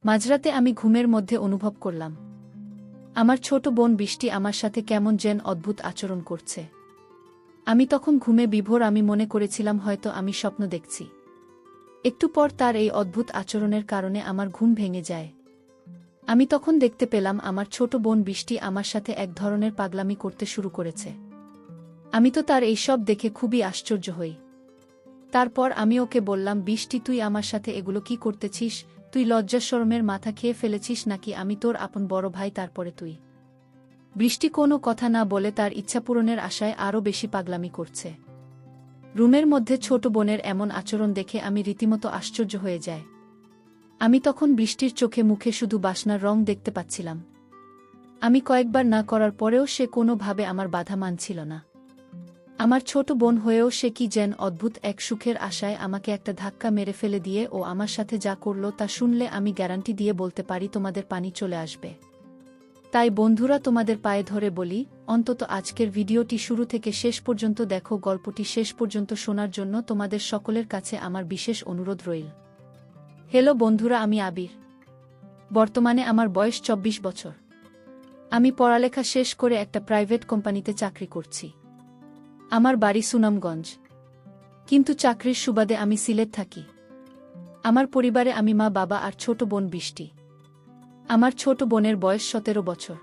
মাঝরাতে আমি ঘুমের মধ্যে অনুভব করলাম আমার ছোট বোন বৃষ্টি আমার সাথে কেমন যেন অদ্ভুত আচরণ করছে। আমি তখন ঘুমে বিভোর। আমি মনে করেছিলাম হয়তো আমি স্বপ্ন দেখছি। একটু পর তার এই অদ্ভুত আচরণের কারণে আমার ঘুম ভেঙে যায়। আমি তখন দেখতে পেলাম আমার ছোট বোন বৃষ্টি আমার সাথে এক ধরনের পাগলামি করতে শুরু করেছে। আমি তো তার এই সব দেখে খুবই আশ্চর্য হই। তারপর আমি ওকে বললাম, বৃষ্টি, তুই আমার সাথে এগুলো কি করতেছিস? তুই লজ্জা শরমের মাথা খেয়ে ফেলেছিস নাকি? আমি তোর আপন বড় ভাই, তারপরে তুই? বৃষ্টি কোনো কথা না বলে তার ইচ্ছা পূরণের আশায় আরও বেশি পাগলামি করছে। রুমের মধ্যে ছোট বোনের এমন আচরণ দেখে আমি রীতিমতো আশ্চর্য হয়ে যাই। আমি তখন বৃষ্টির চোখে মুখে শুধু বাসনার রং দেখতে পাচ্ছিলাম। আমি কয়েকবার না করার পরেও সে কোনোভাবে আমার বাধা মানছিল না। আমার ছোট বোন হয়েও সে কি যেন অদ্ভুত এক সুখের আশায় আমাকে একটা ধাক্কা মেরে ফেলে দিয়ে ও আমার সাথে যা করল তা শুনলে আমি গ্যারান্টি দিয়ে বলতে পারি তোমাদের পানি চলে আসবে। তাই বন্ধুরা, তোমাদের পায়ে ধরে বলি, অন্তত আজকের ভিডিওটি শুরু থেকে শেষ পর্যন্ত দেখো। গল্পটি শেষ পর্যন্ত শোনার জন্য তোমাদের সকলের কাছে আমার বিশেষ অনুরোধ রইল। হ্যালো বন্ধুরা, আমি আবির। বর্তমানে আমার বয়স 24 বছর। আমি পড়ালেখা শেষ করে একটা প্রাইভেট কোম্পানিতে চাকরি করছি। আমার বাড়ি সুনামগঞ্জ, কিন্তু চাকরির সুবাদে আমি সিলেট থাকি। আমার পরিবারে আমি মা, বাবা আর ছোট বোন বৃষ্টি। আমার ছোট বোনের বয়স 17 বছর।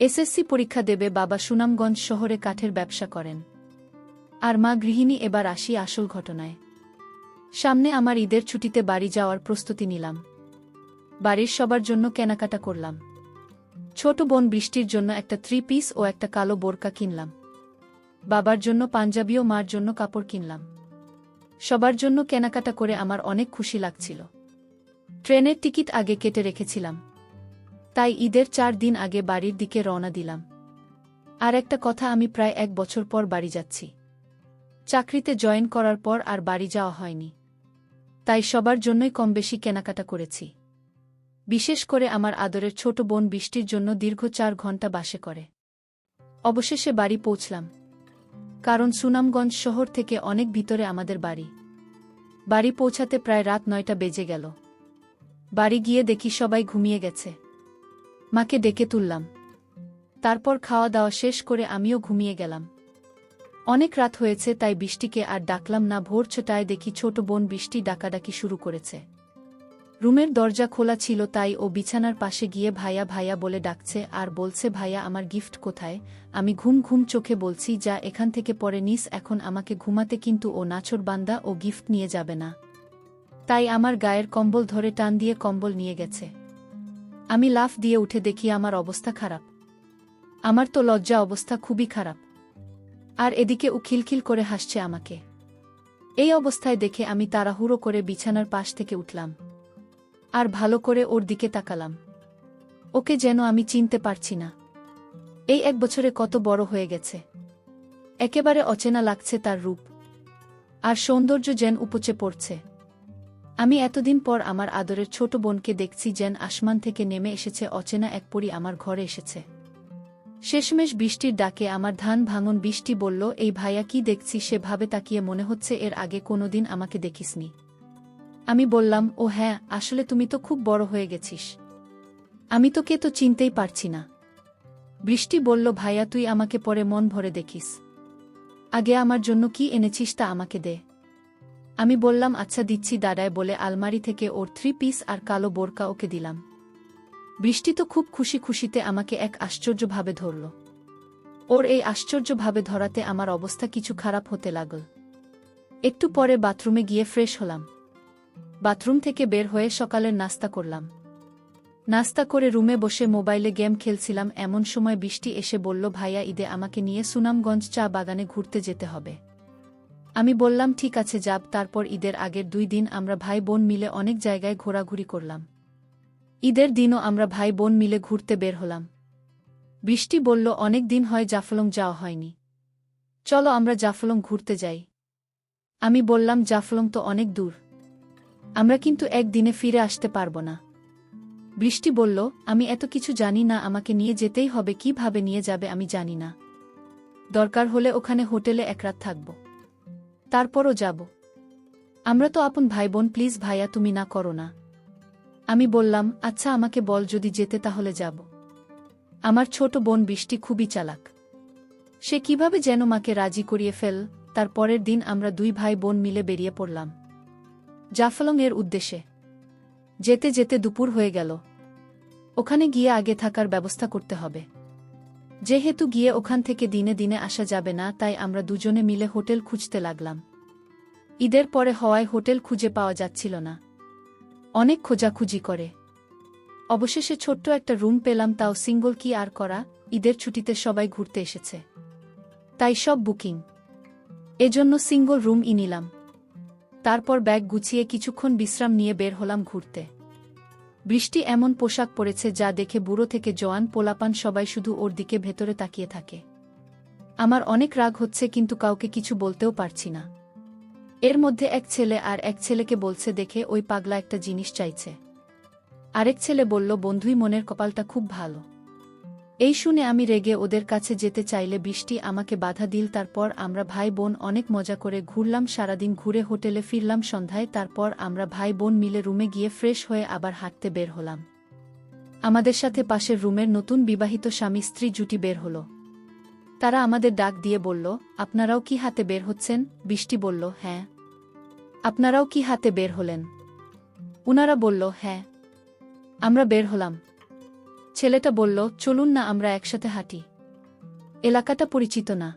এসএসসি পরীক্ষা দেবে। বাবা সুনামগঞ্জ শহরে কাঠের ব্যবসা করেন, আর মা গৃহিণী। এবার আসি আসল ঘটনায়। সামনে আমার ঈদের ছুটিতে বাড়ি যাওয়ার প্রস্তুতি নিলাম। বাড়ির সবার জন্য কেনাকাটা করলাম। ছোট বোন বৃষ্টির জন্য একটা 3 পিস ও একটা কালো বোরকা কিনলাম। বাবার জন্য পাঞ্জাবি ও মার জন্য কাপড় কিনলাম। সবার জন্য কেনাকাটা করে আমার অনেক খুশি লাগছিল। ট্রেনের টিকিট আগে কেটে রেখেছিলাম, তাই ঈদের 4 দিন আগে বাড়ির দিকে রওনা দিলাম। আর একটা কথা, আমি প্রায় 1 বছর পর বাড়ি যাচ্ছি। চাকরিতে জয়েন করার পর আর বাড়ি যাওয়া হয়নি, তাই সবার জন্যই কমবেশি কেনাকাটা করেছি। বিশেষ করে আমার আদরের ছোট বোন বৃষ্টির জন্য দীর্ঘ 4 ঘন্টা বাসে করে অবশেষে বাড়ি পৌঁছলাম। কারণ সুনামগঞ্জ শহর থেকে অনেক ভিতরে আমাদের বাড়ি। বাড়ি পৌঁছাতে প্রায় রাত 9টা বেজে গেল। বাড়ি গিয়ে দেখি সবাই ঘুমিয়ে গেছে। মাকে ডেকে তুললাম। তারপর খাওয়া দাওয়া শেষ করে আমিও ঘুমিয়ে গেলাম। অনেক রাত হয়েছে, তাই বৃষ্টিকে আর ডাকলাম না। ভোর 6টায় দেখি ছোট বোন বৃষ্টি ডাকাডাকি শুরু করেছে। রুমের দরজা খোলা ছিল, তাই ও বিছানার পাশে গিয়ে ভাইয়া ভাইয়া বলে ডাকছে আর বলছে, ভাইয়া আমার গিফট কোথায়? আমি ঘুম ঘুম চোখে বলছি, যা এখান থেকে পরে নিস, এখন আমাকে ঘুমাতে। কিন্তু ও নাছোড়বান্দা, ও গিফট নিয়ে যাবে না। তাই আমার গায়ের কম্বল ধরে টান দিয়ে কম্বল নিয়ে গেছে। আমি লাফ দিয়ে উঠে দেখি আমার অবস্থা খারাপ। আমার তো লজ্জা অবস্থা খুবই খারাপ। আর এদিকে ও খিলখিল করে হাসছে আমাকে। এই অবস্থায় দেখে আমি তাড়াহুড়ো করে বিছানার পাশ থেকে উঠলাম আর ভালো করে ওর দিকে তাকালাম। ওকে যেন আমি চিনতে পারছি না। এই 1 বছরে কত বড় হয়ে গেছে। একেবারে অচেনা লাগছে তার রূপ আর সৌন্দর্য যেন উপচে পড়ছে। আমি এতদিন পর আমার আদরের ছোট বোনকে দেখছি, যেন আসমান থেকে নেমে এসেছে অচেনা এক পরী আমার ঘরে এসেছে। শেষমেশ বৃষ্টির ডাকে আমার ধান ভাঙন। বৃষ্টি বলল, এই ভাইয়া কি দেখছি? সে ভাবে তাকিয়ে, মনে হচ্ছে এর আগে কোনোদিন আমাকে দেখিসনি। আমি বললাম, ও হ্যাঁ, আসলে তুমি তো খুব বড় হয়ে গেছিস। আমি তোকে তো চিনতেই পারছি না। বৃষ্টি বলল, ভাইয়া তুই আমাকে পরে মন ভরে দেখিস। আগে আমার জন্য কি এনেছিস তা আমাকে দে। আমি বললাম, আচ্ছা দিচ্ছি দাদায় বলে আলমারি থেকে ওর 3 পিস আর কালো বোরকা ওকে দিলাম। বৃষ্টি তো খুব খুশিতে আমাকে এক আশ্চর্যভাবে ধরল। ওর এই আশ্চর্যভাবে ধরাতে আমার অবস্থা কিছু খারাপ হতে লাগল। একটু পরে বাথরুমে গিয়ে ফ্রেশ হলাম। বাথরুম থেকে বের হয়ে সকালের নাস্তা করলাম। নাস্তা করে রুমে বসে মোবাইলে গেম খেলছিলাম। এমন সময় বৃষ্টি এসে বলল, ভাইয়া ঈদে আমাকে নিয়ে সুনামগঞ্জ চা বাগানে ঘুরতে যেতে হবে। আমি বললাম, ঠিক আছে যাব। তারপর ঈদের আগের 2 দিন আমরা ভাই বোন মিলে অনেক জায়গায় ঘোরাঘুরি করলাম। ঈদের দিনও আমরা ভাই বোন মিলে ঘুরতে বের হলাম। বৃষ্টি বলল, অনেক দিন হয় জাফলং যাওয়া হয়নি, চলো আমরা জাফলং ঘুরতে যাই। আমি বললাম, জাফলং তো অনেক দূর, আমরা কিন্তু একদিনে ফিরে আসতে পারবো না। বৃষ্টি বলল, আমি এত কিছু জানি না, আমাকে নিয়ে যেতেই হবে। কিভাবে নিয়ে যাবে আমি জানি না। দরকার হলে ওখানে হোটেলে 1 রাত থাকব, তারপরও যাব। আমরা তো আপন ভাই বোন, প্লিজ ভাইয়া তুমি না করো না। আমি বললাম, আচ্ছা আমাকে বল, যদি যেতে তাহলে যাব। আমার ছোট বোন বৃষ্টি খুবই চালাক। সে কিভাবে যেন মাকে রাজি করিয়ে ফেল। তার পরের দিন আমরা দুই ভাই বোন মিলে বেরিয়ে পড়লাম জাফলং এর উদ্দেশ্যে। যেতে যেতে দুপুর হয়ে গেল। ওখানে গিয়ে আগে থাকার ব্যবস্থা করতে হবে। যেহেতু গিয়ে ওখান থেকে দিনে দিনে আসা যাবে না, তাই আমরা দুজনে মিলে হোটেল খুঁজতে লাগলাম। ঈদের পরে হওয়ায় হোটেল খুঁজে পাওয়া যাচ্ছিল না। অনেক খোঁজাখুঁজি করে অবশেষে ছোট্ট একটা রুম পেলাম, তাও সিঙ্গল কি আর করা, ঈদের ছুটিতে সবাই ঘুরতে এসেছে, তাই সব বুকিং। এজন্য সিঙ্গল রুমই নিলাম। তারপর ব্যাগ গুছিয়ে কিছুক্ষণ বিশ্রাম নিয়ে বের হলাম ঘুরতে। বৃষ্টি এমন পোশাক পরেছে যা দেখে বুড়ো থেকে জোয়ান পোলাপান সবাই শুধু ওর দিকে ভেতরে তাকিয়ে থাকে। আমার অনেক রাগ হচ্ছে, কিন্তু কাউকে কিছু বলতেও পারছি না। এর মধ্যে এক ছেলে আর এক ছেলেকে বলছে দেখে ওই পাগলা একটা জিনিস চাইছে। আরেক ছেলে বলল, বন্ধুই মনের কপালটা খুব ভালো। এই শুনে আমি রেগে ওদের কাছে যেতে চাইলে বৃষ্টি আমাকে বাধা দিল। তারপর আমরা ভাই বোন অনেক মজা করে ঘুরলাম, সারাদিন ঘুরে হোটেলে ফিরলাম সন্ধ্যায়। তারপর আমরা ভাই বোন মিলে রুমে গিয়ে ফ্রেশ হয়ে আবার হাঁটতে বের হলাম। আমাদের সাথে পাশের রুমের নতুন বিবাহিত স্বামী স্ত্রী জুটি বের হলো। তারা আমাদের ডাক দিয়ে বলল, আপনারাও কি হাতে বের হচ্ছেন? বৃষ্টি বলল, হ্যাঁ। আপনারাও কি হাতে বের হলেন? উনারা বলল, হ্যাঁ। আমরা বের হলাম। ছেলেটা বলল, চলুন না আমরা একসাথে হাঁটি। এলাকাটা পরিচিত না,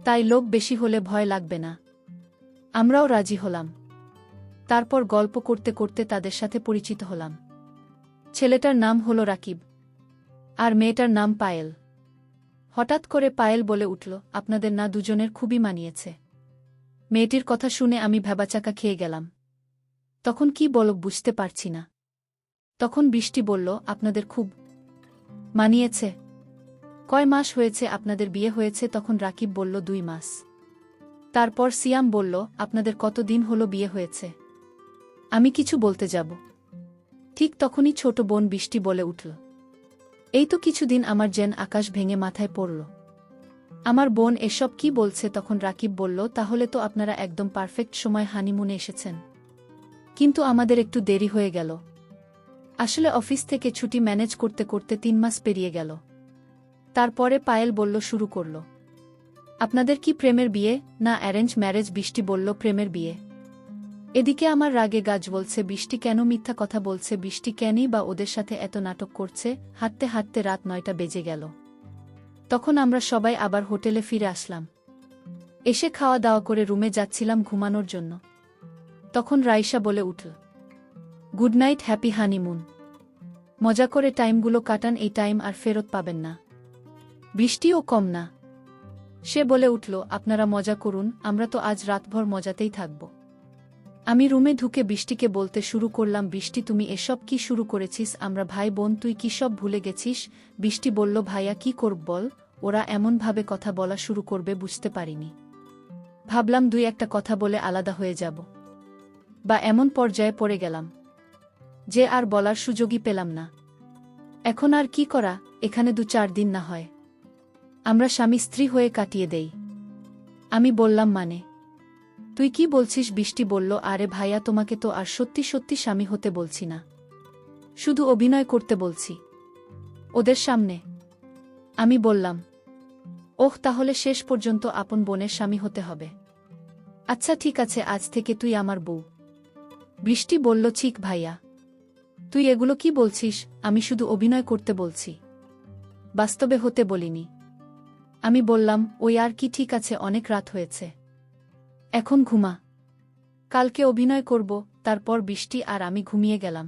তাই লোক বেশি হলে ভয় লাগবে না। আমরাও রাজি হলাম। তারপর গল্প করতে করতে তাদের সাথে পরিচিত হলাম। ছেলেটার নাম হলো রাকিব, আর মেয়েটার নাম পায়েল। হঠাৎ করে পায়েল বলে উঠল, আপনাদের না দুজনের খুবই মানিয়েছে। মেয়েটির কথা শুনে আমি ভ্যাবাচাকা খেয়ে গেলাম। তখন কি বলব বুঝতে পারছি না। তখন বৃষ্টি বলল, আপনাদের খুব মানিয়েছে। কয় মাস হয়েছে আপনাদের বিয়ে হয়েছে? তখন রাকিব বলল, 2 মাস। তারপর সিয়াম বলল, আপনাদের কতদিন হলো বিয়ে হয়েছে? আমি কিছু বলতে যাব, ঠিক তখনই ছোট বোন বৃষ্টি বলে উঠল, এই তো কিছুদিন। আমার যেন আকাশ ভেঙে মাথায় পড়ল। আমার বোন এসব কি বলছে? তখন রাকিব বলল, তাহলে তো আপনারা একদম পারফেক্ট সময় হানিমুনে এসেছেন। কিন্তু আমাদের একটু দেরি হয়ে গেল। আসলে অফিস থেকে ছুটি ম্যানেজ করতে করতে 3 মাস পেরিয়ে গেল। তারপরে পায়েল বলল, শুরু করল, আপনাদের কি প্রেমের বিয়ে না অ্যারেঞ্জ ম্যারেজ? বৃষ্টি বলল, প্রেমের বিয়ে। এদিকে আমার রাগে গাছ বলছে, বৃষ্টি কেন মিথ্যা কথা বলছে? বৃষ্টি কেনই বা ওদের সাথে এত নাটক করছে? হাঁটতে হাঁটতে রাত 9টা বেজে গেল। তখন আমরা সবাই আবার হোটেলে ফিরে আসলাম। এসে খাওয়া দাওয়া করে রুমে যাচ্ছিলাম ঘুমানোর জন্য। তখন রাইসা বলে উঠল, গুড নাইট, হ্যাপি হানিমুন। মজা করে টাইমগুলো কাটান, এই টাইম আর ফেরত পাবেন না। বৃষ্টিও কম না। সে বলে উঠল, আপনারা মজা করুন, আমরা তো আজ রাতভর মজাতেই থাকব। আমি রুমে ঢুকে বৃষ্টিকে বলতে শুরু করলাম, বৃষ্টি তুমি এসব কি শুরু করেছিস? আমরা ভাই বোন, তুই কি সব ভুলে গেছিস? বৃষ্টি বলল, ভাইয়া কি করব বল, ওরা এমনভাবে কথা বলা শুরু করবে বুঝতে পারিনি। ভাবলাম 2-1টা কথা বলে আলাদা হয়ে যাব, বা এমন পর্যায়ে পড়ে গেলাম যে আর বলার সুযোগই পেলাম না। এখন আর কি করা, এখানে 2-4 দিন না হয় আমরা স্বামী স্ত্রী হয়ে কাটিয়ে দেই। আমি বললাম, মানে তুই কি বলছিস? বৃষ্টি বলল, আরে ভাইয়া, তোমাকে তো আর সত্যি সত্যি স্বামী হতে বলছি না, শুধু অভিনয় করতে বলছি ওদের সামনে। আমি বললাম, ওহ, তাহলে শেষ পর্যন্ত আপন বোনের স্বামী হতে হবে। আচ্ছা ঠিক আছে, আজ থেকে তুই আমার বউ। বৃষ্টি বলল, ঠিক ভাইয়া, তুই এগুলো কি বলছিস? আমি শুধু অভিনয় করতে বলছি, বাস্তবে হতে বলিনি। আমি বললাম, ওই আর কি, ঠিক আছে, অনেক রাত হয়েছে, এখন ঘুমা, কালকে অভিনয় করব। তারপর বৃষ্টি আর আমি ঘুমিয়ে গেলাম।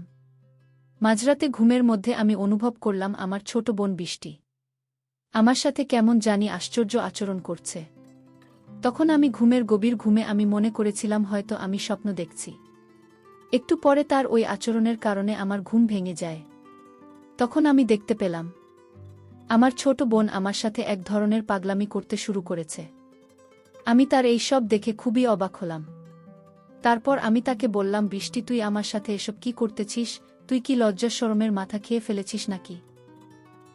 মাঝরাতে ঘুমের মধ্যে আমি অনুভব করলাম আমার ছোট বোন বৃষ্টি আমার সাথে কেমন জানি আশ্চর্য আচরণ করছে। তখন আমি ঘুমের গভীর ঘুমে আমি মনে করেছিলাম হয়তো আমি স্বপ্ন দেখছি। একটু পরে তার ওই আচরণের কারণে আমার ঘুম ভেঙে যায়। তখন আমি দেখতে পেলাম আমার ছোট বোন আমার সাথে এক ধরনের পাগলামি করতে শুরু করেছে। আমি তার এই সব দেখে খুবই অবাক হলাম। তারপর আমি তাকে বললাম, বৃষ্টি, তুই আমার সাথে এসব কি করতেছিস? তুই কি লজ্জা শরমের মাথা খেয়ে ফেলেছিস নাকি?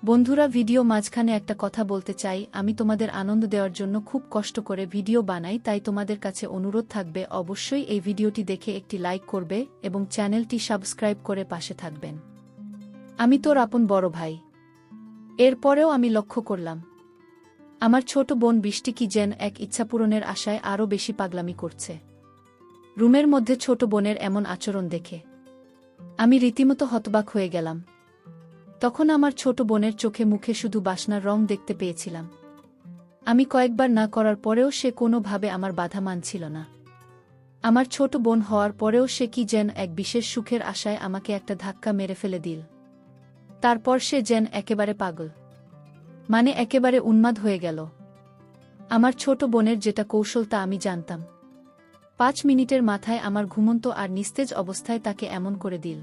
বন্ধুরা, ভিডিও মাঝখানে একটা কথা বলতে চাই। আমি তোমাদের আনন্দ দেওয়ার জন্য খুব কষ্ট করে ভিডিও বানাই, তাই তোমাদের কাছে অনুরোধ থাকবে অবশ্যই এই ভিডিওটি দেখে একটি লাইক করবে এবং চ্যানেলটি সাবস্ক্রাইব করে পাশে থাকবেন। আমি তোর আপন বড় ভাই। এরপরেও আমি লক্ষ্য করলাম আমার ছোট বোন বৃষ্টি কি যেন এক ইচ্ছা পূরণের আশায় আরও বেশি পাগলামি করছে। রুমের মধ্যে ছোট বোনের এমন আচরণ দেখে আমি রীতিমতো হতবাক হয়ে গেলাম। তখন আমার ছোট বোনের চোখে মুখে শুধু বাসনার রং দেখতে পেয়েছিলাম। আমি কয়েকবার না করার পরেও সে কোনোভাবে আমার বাধা মানছিল না। আমার ছোট বোন হওয়ার পরেও সে কি যেন এক বিশেষ সুখের আশায় আমাকে একটা ধাক্কা মেরে ফেলে দিল। তারপর সে যেন একেবারে পাগল, মানে একেবারে উন্মাদ হয়ে গেল। আমার ছোট বোনের যেটা কৌশল তা আমি জানতাম। 5 মিনিটের মাথায় আমার ঘুমন্ত আর নিস্তেজ অবস্থায় তাকে এমন করে দিল।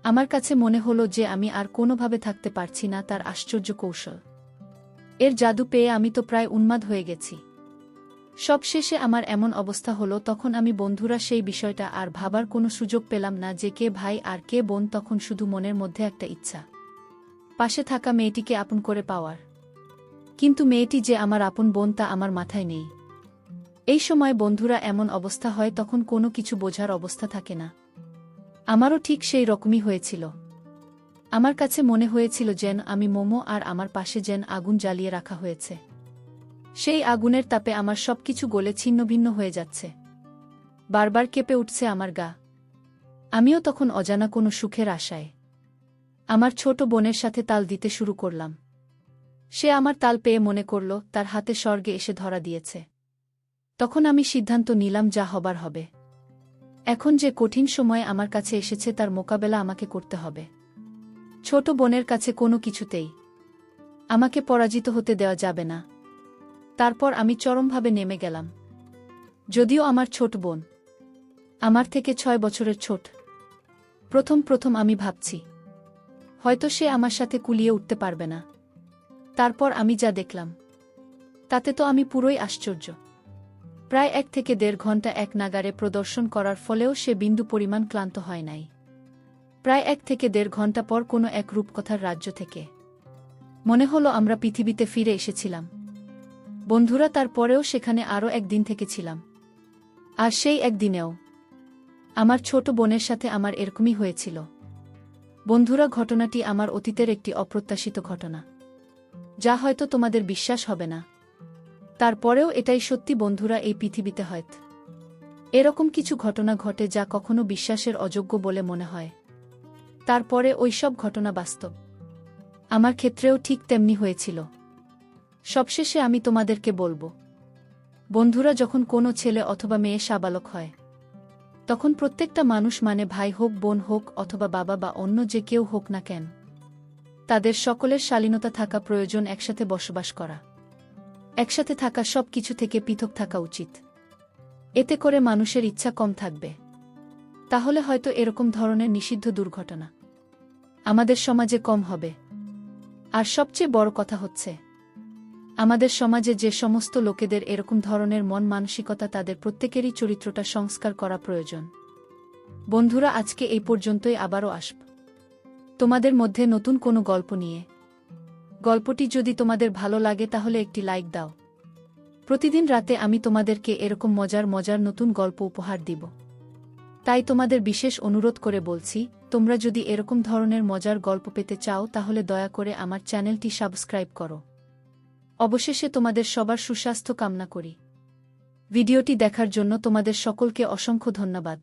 আমার কাছে মনে হলো যে আমি আর কোনোভাবে থাকতে পারছি না। তার আশ্চর্য কৌশল, এর জাদু পেয়ে আমি তো প্রায় উন্মাদ হয়ে গেছি। সবশেষে আমার এমন অবস্থা হলো, তখন আমি বন্ধুরা সেই বিষয়টা আর ভাবার কোনো সুযোগ পেলাম না যে কে ভাই আর কে বোন। তখন শুধু মনের মধ্যে একটা ইচ্ছা, পাশে থাকা মেয়েটিকে আপন করে পাওয়ার। কিন্তু মেয়েটি যে আমার আপন বোন তা আমার মাথায় নেই। এই সময় বন্ধুরা এমন অবস্থা হয় তখন কোনো কিছু বোঝার অবস্থা থাকে না। আমারও ঠিক সেই রকমই হয়েছিল। আমার কাছে মনে হয়েছিল যেন আমি মোমো আর আমার পাশে যেন আগুন জ্বালিয়ে রাখা হয়েছে। সেই আগুনের তাপে আমার সবকিছু গলে ছিন্নভিন্ন হয়ে যাচ্ছে। বারবার কেঁপে উঠছে আমার গা। আমিও তখন অজানা কোনো সুখের আশায় আমার ছোট বোনের সাথে তাল দিতে শুরু করলাম। সে আমার তাল পেয়ে মনে করল তার হাতে স্বর্গে এসে ধরা দিয়েছে। তখন আমি সিদ্ধান্ত নিলাম যা হবার হবে। এখন যে কঠিন সময় আমার কাছে এসেছে তার মোকাবেলা আমাকে করতে হবে। ছোট বোনের কাছে কোনো কিছুতেই আমাকে পরাজিত হতে দেওয়া যাবে না। তারপর আমি চরমভাবে নেমে গেলাম। যদিও আমার ছোট বোন আমার থেকে 6 বছরের ছোট। প্রথম আমি ভাবছি হয়তো সে আমার সাথে কুলিয়ে উঠতে পারবে না। তারপর আমি যা দেখলাম তাতে তো আমি পুরোই আশ্চর্য। প্রায় 1 থেকে 1.5 ঘন্টা এক নাগারে প্রদর্শন করার ফলেও সে বিন্দু পরিমাণ ক্লান্ত হয় নাই। প্রায় 1 থেকে 1.5 ঘন্টা পর কোনো এক রূপকথার রাজ্য থেকে মনে হলো আমরা পৃথিবীতে ফিরে এসেছিলাম। বন্ধুরা, তারপরেও সেখানে আরও একদিন থেকেছিলাম। আর সেই একদিনেও আমার ছোট বোনের সাথে আমার এরকমই হয়েছিল। বন্ধুরা, ঘটনাটি আমার অতীতের একটি অপ্রত্যাশিত ঘটনা, যা হয়তো তোমাদের বিশ্বাস হবে না। তারপরেও এটাই সত্যি বন্ধুরা, এই পৃথিবীতে হয়তো এরকম কিছু ঘটনা ঘটে যা কখনো বিশ্বাসের অযোগ্য বলে মনে হয়। তারপরে ওই সব ঘটনা বাস্তব। আমার ক্ষেত্রেও ঠিক তেমনি হয়েছিল। সবশেষে আমি তোমাদেরকে বলবো, বন্ধুরা, যখন কোনো ছেলে অথবা মেয়ে সাবালক হয় তখন প্রত্যেকটা মানুষ, মানে ভাই হোক, বোন হোক অথবা বাবা বা অন্য যে কেউ হোক না কেন, তাদের সকলের শালীনতা থাকা প্রয়োজন। একসাথে বসবাস করা, একসাথে থাকা, সব কিছু থেকে পৃথক থাকা উচিত। এতে করে মানুষের ইচ্ছা কম থাকবে। তাহলে হয়তো এরকম ধরনের নিষিদ্ধ দুর্ঘটনা আমাদের সমাজে কম হবে। আর সবচেয়ে বড় কথা হচ্ছে, আমাদের সমাজে যে সমস্ত লোকেদের এরকম ধরনের মন মানসিকতা, তাদের প্রত্যেকেরই চরিত্রটা সংস্কার করা প্রয়োজন। বন্ধুরা, আজকে এই পর্যন্তই। আবারও আসব তোমাদের মধ্যে নতুন কোনো গল্প নিয়ে। গল্পটি যদি তোমাদের ভালো লাগে তাহলে একটি লাইক দাও। প্রতিদিন রাতে আমি তোমাদেরকে এরকম মজার নতুন গল্প উপহার দিব। তাই তোমাদের বিশেষ অনুরোধ করে বলছি, তোমরা যদি এরকম ধরনের মজার গল্প পেতে চাও তাহলে দয়া করে আমার চ্যানেলটি সাবস্ক্রাইব করো। অবশেষে তোমাদের সবার সুস্বাস্থ্য কামনা করি। ভিডিওটি দেখার জন্য তোমাদের সকলকে অসংখ্য ধন্যবাদ।